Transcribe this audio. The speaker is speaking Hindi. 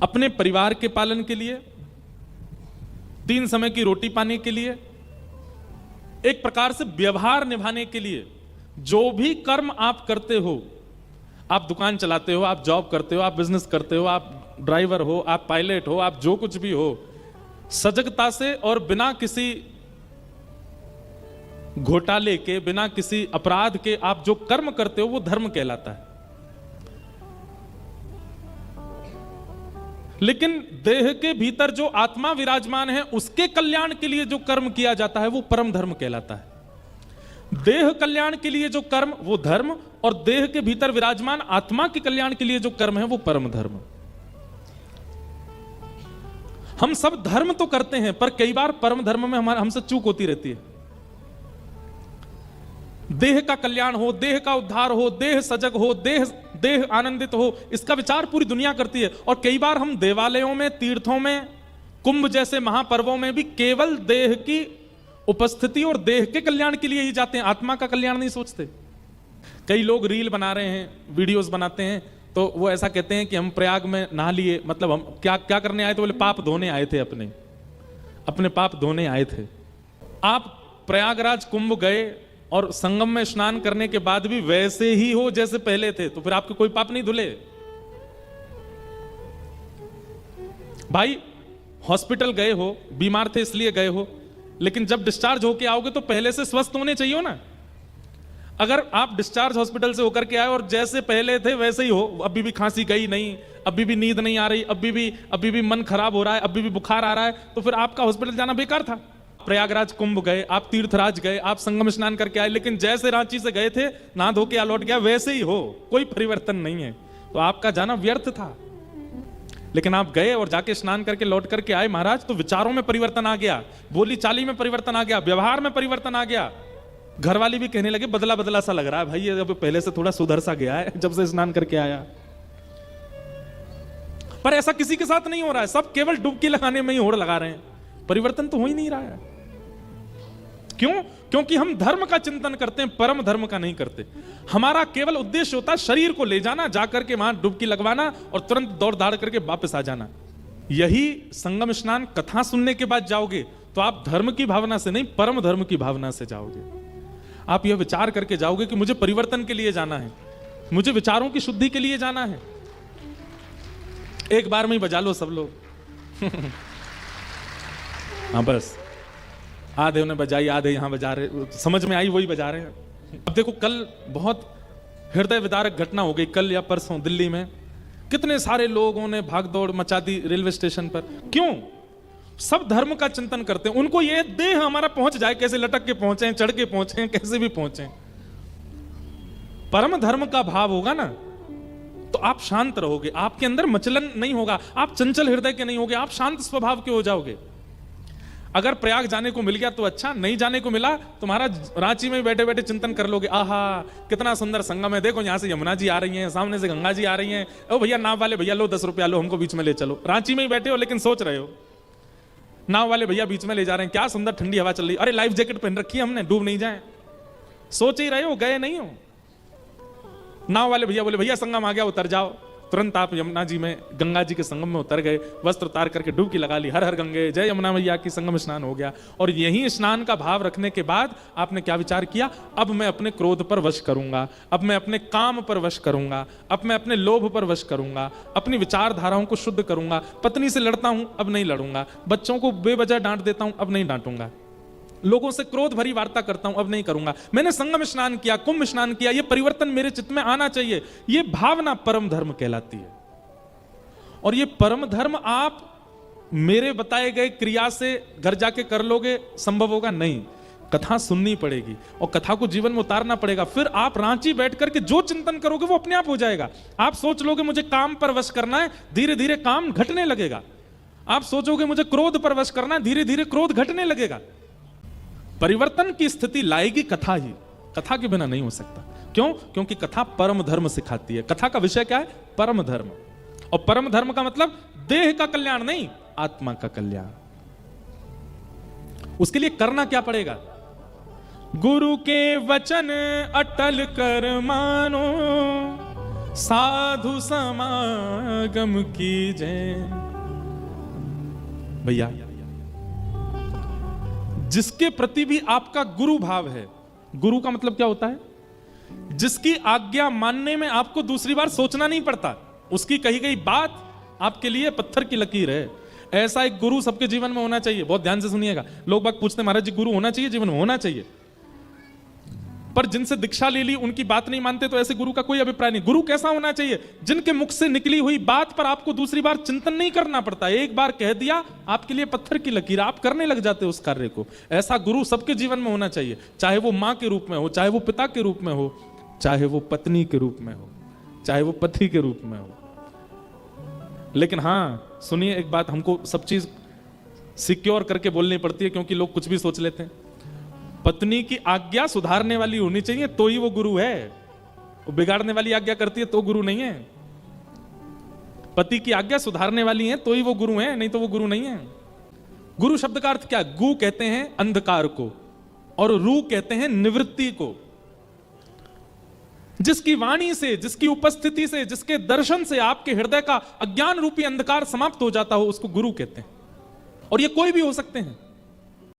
अपने परिवार के पालन के लिए, 3 समय की रोटी पाने के लिए, एक प्रकार से व्यवहार निभाने के लिए जो भी कर्म आप करते हो, आप दुकान चलाते हो, आप जॉब करते हो, आप बिजनेस करते हो, आप ड्राइवर हो, आप पायलट हो, आप जो कुछ भी हो, सजगता से और बिना किसी घोटाले के, बिना किसी अपराध के आप जो कर्म करते हो वो धर्म कहलाता है। लेकिन देह के भीतर जो आत्मा विराजमान है उसके कल्याण के लिए जो कर्म किया जाता है वो परम धर्म कहलाता है। देह कल्याण के लिए जो कर्म वो धर्म, और देह के भीतर विराजमान आत्मा के कल्याण के लिए जो कर्म है वो परम धर्म। हम सब धर्म तो करते हैं पर कई बार परम धर्म में हमसे चूक होती रहती है। देह का कल्याण हो, देह का उद्धार हो, देह सजग हो, देह आनंदित हो, इसका विचार पूरी दुनिया करती है। और कई बार हम देवालयों में, तीर्थों में, कुंभ जैसे महापर्वों में भी केवल देह की उपस्थिति और देह के कल्याण के लिए ही जाते हैं, आत्मा का कल्याण नहीं सोचते। कई लोग रील बना रहे हैं, वीडियोस बनाते हैं, तो वो ऐसा कहते हैं कि हम प्रयाग में नहा लिए, मतलब हम क्या क्या करने आए थे? बोले पाप धोने आए थे, अपने पाप धोने आए थे। आप प्रयागराज कुंभ गए और संगम में स्नान करने के बाद भी वैसे ही हो जैसे पहले थे, तो फिर आपके कोई पाप नहीं धुले। भाई हॉस्पिटल गए हो, बीमार थे इसलिए गए हो, लेकिन जब डिस्चार्ज होके आओगे तो पहले से स्वस्थ होने चाहिए ना। अगर आप डिस्चार्ज हॉस्पिटल से होकर के आए और जैसे पहले थे वैसे ही हो, अभी भी खांसी गई नहीं, अभी भी नींद नहीं आ रही, अभी भी मन खराब हो रहा है, अभी भी बुखार आ रहा है, तो फिर आपका हॉस्पिटल जाना बेकार था। प्रयागराज कुंभ गए, आप तीर्थराज गए, आप संगम स्नान करके आए, लेकिन जैसे रांची से गए थे नहा धो के लौट गया वैसे ही हो, कोई परिवर्तन नहीं है, तो आपका जाना व्यर्थ था। लेकिन आप गए और जाके स्नान करके लौट करके आए महाराज, तो विचारों में परिवर्तन आ गया, बोली चाली में परिवर्तन आ गया, व्यवहार में परिवर्तन आ गया। घर वाली भी कहने लगे बदला बदला सा लग रहा है भाई, ये अब पहले से थोड़ा सुधर सा गया है जब से स्नान करके आया। पर ऐसा किसी के साथ नहीं हो रहा है, सब केवल डुबकी लगाने में ही होड़ लगा रहे हैं, परिवर्तन तो हो ही नहीं रहा है। क्यों? क्योंकि हम धर्म का चिंतन करते हैं, परम धर्म का नहीं करते। हमारा केवल उद्देश्य होता है शरीर को ले जाना, जाकर के वहां डुबकी लगवाना और तुरंत दौड़ दाड़ करके वापस आ जाना। यही संगम स्नान कथा सुनने के बाद जाओगे तो आप धर्म की भावना से नहीं, परम धर्म की भावना से जाओगे। आप यह विचार करके जाओगे कि मुझे परिवर्तन के लिए जाना है, मुझे विचारों की शुद्धि के लिए जाना है। एक बार में ही बजा लो सब लोग हाँ बस, आधे उन्हें बजाई, आधे यहां बजा रहे, समझ में आई वही बजा रहे हैं। अब देखो कल बहुत हृदय विदारक घटना हो गई, कल या परसों दिल्ली में कितने सारे लोगों ने भागदौड़ मचा दी रेलवे स्टेशन पर। क्यों? सब धर्म का चिंतन करते हैं, उनको ये देह हमारा पहुंच जाए, कैसे लटक के पहुंचे, चढ़ के पहुंचे, कैसे भी पहुंचे। परम धर्म का भाव होगा ना तो आप शांत रहोगे, आपके अंदर मचलन नहीं होगा, आप चंचल हृदय के नहीं होगे, आप शांत स्वभाव के हो जाओगे। अगर प्रयाग जाने को मिल गया तो अच्छा, नहीं जाने को मिला तो महाराज रांची में बैठे बैठे चिंतन कर लोगे, आहा कितना सुंदर संगम है, देखो यहाँ से यमुना जी आ रही हैं, सामने से गंगा जी आ रही हैं, ओ भैया नाव वाले भैया लो 10 रुपया लो, हमको बीच में ले चलो। रांची में ही बैठे हो लेकिन सोच रहे हो, नाव वाले भैया बीच में ले जा रहे हैं, क्या सुंदर ठंडी हवा चल रही, अरे लाइफ जैकेट पहन रखी है हमने, डूब नहीं जाए। सोच ही रहे हो, गए नहीं हो। नाव वाले भैया बोले भैया संगम आ गया उतर जाओ, तुरंत आप यमुना जी में, गंगा जी के संगम में उतर गए, वस्त्र उतार करके डुबकी लगा ली, हर हर गंगे जय यमुना मैया की, संगम स्नान हो गया। और यही स्नान का भाव रखने के बाद आपने क्या विचार किया? अब मैं अपने क्रोध पर वश करूंगा, अब मैं अपने काम पर वश करूंगा, अब मैं अपने लोभ पर वश करूंगा, अपनी विचारधाराओं को शुद्ध करूंगा। पत्नी से लड़ता हूं, अब नहीं लड़ूंगा, बच्चों को बेवजह डांट देता हूं, अब नहीं डांटूंगा, लोगों से क्रोध भरी वार्ता करता हूं, अब नहीं करूंगा। मैंने संगम स्नान किया, कुंभ स्नान किया, यह परिवर्तन मेरे चित्त में आना चाहिए। यह भावना परम धर्म कहलाती है। और यह परम धर्म आप मेरे बताए गए क्रिया से घर जाके कर लोगे संभव होगा नहीं, कथा सुननी पड़ेगी और कथा को जीवन में उतारना पड़ेगा। फिर आप रांची बैठ करके जो चिंतन करोगे वो अपने आप हो जाएगा। आप सोच लोगे मुझे काम पर वश करना है, धीरे धीरे काम घटने लगेगा। आप सोचोगे मुझे क्रोध पर वश करना है, धीरे धीरे क्रोध घटने लगेगा। परिवर्तन की स्थिति लाएगी कथा ही, कथा के बिना नहीं हो सकता। क्यों? क्योंकि कथा परम धर्म सिखाती है। कथा का विषय क्या है? परम धर्म। और परम धर्म का मतलब देह का कल्याण नहीं, आत्मा का कल्याण। उसके लिए करना क्या पड़ेगा? गुरु के वचन अटल कर मानो, साधु समागम कीजे। भैया, जिसके प्रति भी आपका गुरु भाव है, गुरु का मतलब क्या होता है? जिसकी आज्ञा मानने में आपको दूसरी बार सोचना नहीं पड़ता, उसकी कही गई बात आपके लिए पत्थर की लकीर है। ऐसा एक गुरु सबके जीवन में होना चाहिए। बहुत ध्यान से सुनिएगा। लोग बाग पूछते महाराज जी गुरु होना चाहिए जीवन में? होना चाहिए, पर जिनसे दीक्षा ले ली उनकी बात नहीं मानते तो ऐसे गुरु का कोई अभिप्राय नहीं। गुरु कैसा होना चाहिए? जिनके मुख से निकली हुई बात पर आपको दूसरी बार चिंतन नहीं करना पड़ता, एक बार कह दिया आपके लिए पत्थर की लकीर, आप करने लग जाते उस कार्य को। ऐसा गुरु सबके जीवन में होना चाहिए, चाहे वो मां के रूप में हो, चाहे वो पिता के रूप में हो, चाहे वो पत्नी के रूप में हो, चाहे वो पति के रूप में हो। लेकिन हां सुनिए, एक बात हमको सब चीज सिक्योर करके बोलनी पड़ती है, क्योंकि लोग कुछ भी सोच लेते हैं। पत्नी की आज्ञा सुधारने वाली होनी चाहिए तो ही वो गुरु है। वो बिगाड़ने वाली आज्ञा करती है तो गुरु नहीं है। पति की आज्ञा सुधारने वाली है तो ही वो गुरु है, नहीं तो वो गुरु नहीं है। गुरु शब्द का अर्थ क्या? गु कहते हैं अंधकार को और रू कहते हैं निवृत्ति को। जिसकी वाणी से, जिसकी उपस्थिति से, जिसके दर्शन से आपके हृदय का अज्ञान रूपी अंधकार समाप्त हो जाता हो, उसको गुरु कहते हैं। और ये कोई भी हो सकते हैं।